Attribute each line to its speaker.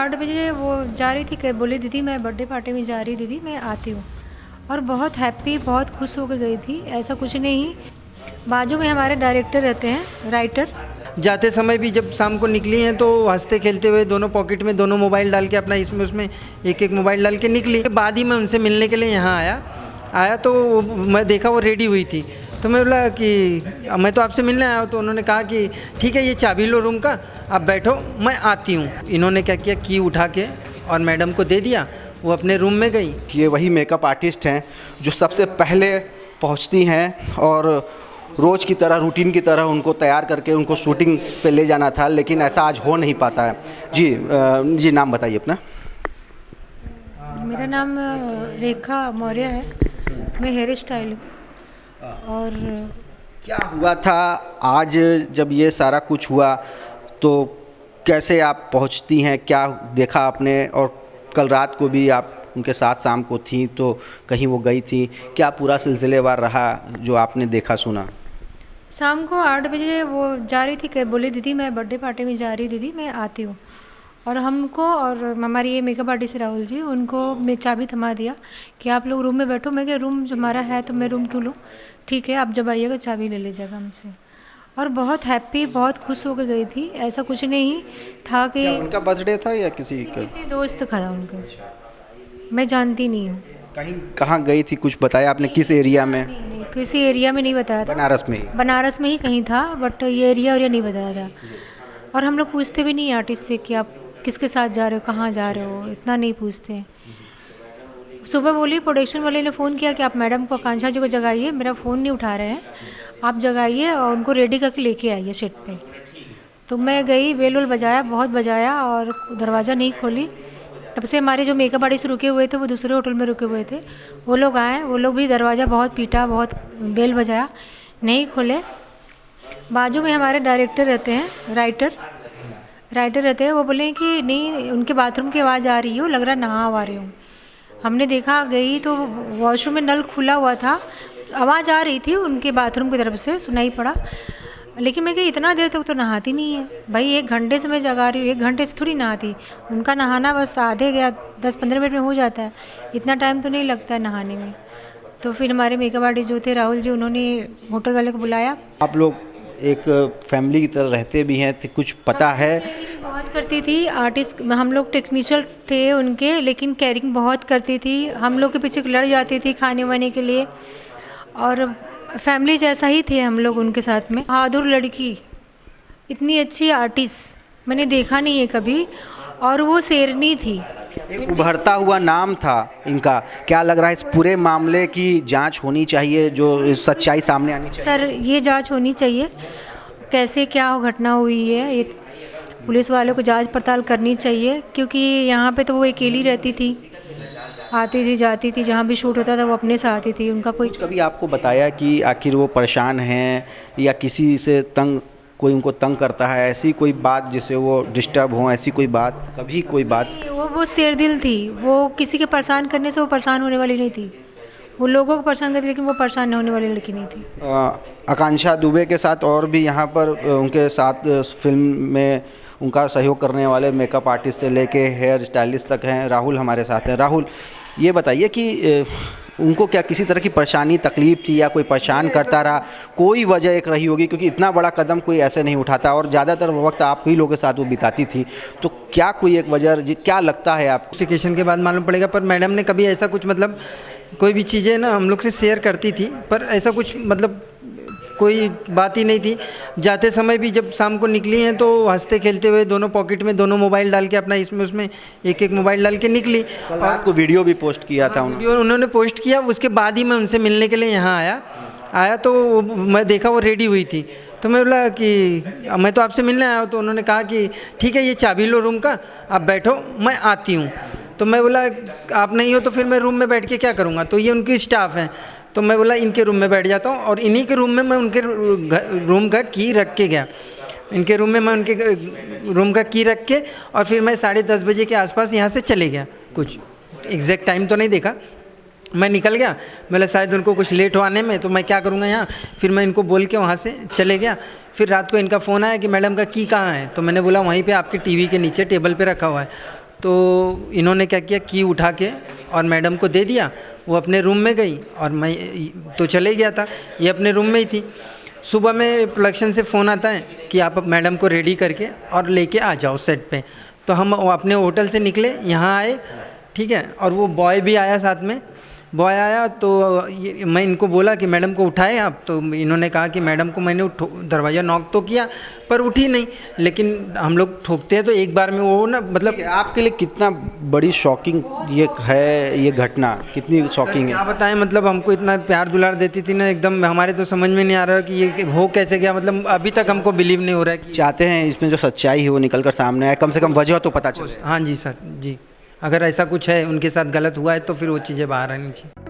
Speaker 1: 8 बजे वो जा रही थी, बोली दीदी मैं बर्थडे पार्टी में जा रही हूँ, दीदी मैं आती हूँ। और बहुत हैप्पी, बहुत खुश होकर गई थी। ऐसा कुछ नहीं, बाजू में हमारे डायरेक्टर रहते हैं, राइटर।
Speaker 2: जाते समय भी जब शाम को निकली हैं तो हंसते खेलते हुए दोनों पॉकेट में दोनों मोबाइल डाल के अपना इसमें उसमें एक एक मोबाइल डाल के निकली। बाद ही मैं उनसे मिलने के लिए यहाँ आया तो मैं देखा वो रेडी हुई थी, तो मैं बोला कि मैं तो आपसे मिलने आया हूँ। तो उन्होंने कहा कि ठीक है, ये चाबी लो रूम का, आप बैठो मैं आती हूँ। इन्होंने क्या किया, की उठा के और मैडम को दे दिया, वो अपने रूम में गई।
Speaker 3: ये वही मेकअप आर्टिस्ट हैं जो सबसे पहले पहुंचती हैं और रोज़ की तरह रूटीन की तरह उनको तैयार करके उनको शूटिंग पे ले जाना था, लेकिन ऐसा आज हो नहीं पाता है। जी नाम बताइए अपना।
Speaker 1: मेरा नाम रेखा मौर्य है, मैं हेयर स्टाइल हूँ। और
Speaker 3: क्या हुआ था आज जब ये सारा कुछ हुआ, तो कैसे आप पहुंचती हैं, क्या देखा आपने? और कल रात को भी आप उनके साथ शाम को थी, तो कहीं वो गई थी, क्या पूरा सिलसिलेवार रहा जो आपने देखा सुना?
Speaker 1: शाम को 8 बजे वो जा रही थी, बोली दीदी मैं बर्थडे पार्टी में जा रही हूँ, दीदी मैं आती हूँ। और हमको और हमारी ये मेकअप आर्टिस्ट राहुल जी, उनको मैं चाबी थमा दिया कि आप लोग रूम में बैठो। मैं क्या रूम हमारा है तो मैं रूम क्यों लूँ, ठीक है आप जब आइएगा चाबी ले लीजिएगा हमसे। और बहुत हैप्पी, बहुत खुश होकर गई थी। ऐसा कुछ नहीं था कि
Speaker 3: उनका बर्थडे था या किसी का?
Speaker 1: किसी दोस्त का था उनके, मैं जानती नहीं हूँ।
Speaker 3: कहीं कहाँ गई थी, कुछ बताया आपने? किस एरिया में?
Speaker 1: नहीं, किसी एरिया में नहीं बताया था। बनारस में ही कहीं था, बट ये एरिया नहीं बताया था। और हम लोग पूछते भी नहीं आर्टिस्ट से कि आप किसके साथ जा रहे हो, कहाँ जा रहे हो, इतना नहीं पूछते। सुबह बोली प्रोडक्शन वाले ने फ़ोन किया कि आप मैडम को आकांक्षा जी को जगाइए, मेरा फ़ोन नहीं उठा रहे हैं, आप जगाइए और उनको रेडी करके लेके आइए सेट पे। तो मैं गई, बेल वेल बजाया, बहुत बजाया और दरवाज़ा नहीं खोली। तब से हमारे जो मेकअप आर्टिस्ट रुके हुए थे वो दूसरे होटल में रुके हुए थे, वो लोग आए, वो लोग भी दरवाज़ा बहुत पीटा, बहुत बेल बजाया, नहीं खोले। बाजू में हमारे डायरेक्टर रहते हैं, राइटर रहते हैं, वो बोले कि नहीं उनके बाथरूम की आवाज़ आ रही हो, लग रहा नहा आ रही हूँ। हमने देखा, गई तो वॉशरूम में नल खुला हुआ था, आवाज़ आ रही थी उनके बाथरूम की तरफ से, सुनाई पड़ा। लेकिन मैं कही इतना देर तक तो नहाती नहीं है भाई, 1 घंटे से मैं जगा रही हूँ, 1 घंटे से थोड़ी नहाती। उनका नहाना बस आधे गया 10-15 मिनट में हो जाता है, इतना टाइम तो नहीं लगता है नहाने में। तो फिर हमारे मेकअप आर्टिस्ट जो थे राहुल जी, उन्होंने होटल वाले को बुलाया।
Speaker 3: आप लोग एक फैमिली की तरह रहते भी हैं, तो कुछ पता है?
Speaker 1: बहुत करती थी आर्टिस्ट, हम लोग टेक्नीशियन थे उनके, लेकिन केयरिंग बहुत करती थी, हम लोग के पीछे लड़ जाती थी खाने वाने के लिए। और फैमिली जैसा ही थे हम लोग उनके साथ में। बहादुर लड़की, इतनी अच्छी आर्टिस्ट मैंने देखा नहीं है कभी। और वो शेरनी थी।
Speaker 3: एक उभरता हुआ नाम था इनका। क्या लग रहा है इस पूरे मामले की जांच होनी चाहिए, जो सच्चाई सामने आनी चाहिए?
Speaker 1: सर ये जांच होनी चाहिए, कैसे क्या घटना हुई है, ये पुलिस वालों को जांच पड़ताल करनी चाहिए। क्योंकि यहाँ पे तो वो अकेली रहती थी, आती थी जाती थी, जहाँ भी शूट होता था वो अपने से आती थी, उनका कोई।
Speaker 3: कभी आपको बताया कि आखिर वो परेशान हैं या किसी से तंग, कोई उनको तंग करता है, ऐसी कोई बात जिससे वो डिस्टर्ब हो, ऐसी कोई बात, कभी कोई बात?
Speaker 1: वो शेरदिल थी, वो किसी के परेशान करने से वो परेशान होने वाली नहीं थी, वो लोगों को परेशान करती, लेकिन वो परेशान होने वाली लड़की नहीं थी।
Speaker 3: आकांक्षा दुबे के साथ और भी यहाँ पर उनके साथ फिल्म में उनका सहयोग करने वाले मेकअप आर्टिस्ट से लेके हेयर स्टाइलिस्ट तक हैं। राहुल हमारे साथ हैं। राहुल, ये बताइए कि उनको क्या किसी तरह की परेशानी, तकलीफ़ थी या कोई परेशान करता रहा? कोई वजह एक रही होगी, क्योंकि इतना बड़ा कदम कोई ऐसे नहीं उठाता और ज़्यादातर वक्त आप ही लोगों के साथ वो बिताती थी, तो क्या कोई एक वजह, क्या लगता है आपको?
Speaker 2: नोटिफिकेशन के बाद मालूम पड़ेगा, पर मैडम ने कभी ऐसा कुछ मतलब कोई भी चीज़ें ना हम लोग से शेयर करती थी, पर ऐसा कुछ मतलब कोई बात ही नहीं थी। जाते समय भी जब शाम को निकली हैं तो हंसते खेलते हुए दोनों पॉकेट में दोनों मोबाइल डाल के अपना इसमें उसमें एक एक मोबाइल डाल के निकली।
Speaker 3: कल रात को वीडियो भी पोस्ट किया था
Speaker 2: वीडियो उन्होंने पोस्ट किया। उसके बाद ही मैं उनसे मिलने के लिए यहाँ आया तो मैं देखा वो रेडी हुई थी, तो मैं बोला कि मैं तो आपसे मिलने आया हूँ। तो उन्होंने कहा कि ठीक है, ये चाबी लो रूम का, आप बैठो मैं आती हूँ। तो मैं बोला आप नहीं हो तो फिर मैं रूम में बैठ के क्या करूँगा, तो ये उनकी स्टाफ है, तो मैं बोला इनके रूम में बैठ जाता हूँ। और इन्हीं के रूम में मैं उनके रूम का की रख के गया, इनके रूम में मैं उनके रूम का की रख के, और फिर मैं 10:30 बजे के आसपास यहाँ से चले गया। कुछ एग्जैक्ट टाइम तो नहीं देखा, मैं निकल गया। मतलब शायद उनको कुछ लेट हो आने में, तो मैं क्या करूँगा यहाँ, फिर मैं इनको बोल के वहाँ से चले गया। फिर रात को इनका फ़ोन आया कि मैडम का की कहाँ है, तो मैंने बोला वहीं पे आपके टीवी के नीचे टेबल पे रखा हुआ है। तो इन्होंने क्या किया, की उठा के और मैडम को दे दिया। वो अपने रूम में गई और मैं तो चले गया था, ये अपने रूम में ही थी। सुबह में प्रोडक्शन से फ़ोन आता है कि आप मैडम को रेडी करके और लेके आ जाओ सेट पे। तो हम अपने होटल से निकले, यहाँ आए, ठीक है। और वो बॉय भी आया साथ में, बॉय आया तो मैं इनको बोला कि मैडम को उठाए आप, तो इन्होंने कहा कि मैडम को मैंने दरवाज़ा नॉक तो किया पर उठी नहीं, लेकिन हम लोग ठोकते हैं तो एक बार में वो ना, मतलब
Speaker 3: आपके लिए कितना बड़ी शॉकिंग ये है, ये घटना कितनी शॉकिंग है?
Speaker 2: क्या बताएं, मतलब हमको इतना प्यार दुलार देती थी ना, एकदम हमारे तो समझ में नहीं आ रहा कि ये हो कैसे गया। मतलब अभी तक हमको बिलीव नहीं हो रहा है कि
Speaker 3: चाहते हैं इसमें जो सच्चाई है वो निकल कर सामने आए, कम से कम वजह तो पता चले।
Speaker 2: हाँ जी सर जी, अगर ऐसा कुछ है उनके साथ गलत हुआ है तो फिर वो चीज़ें बाहर आनी चाहिए।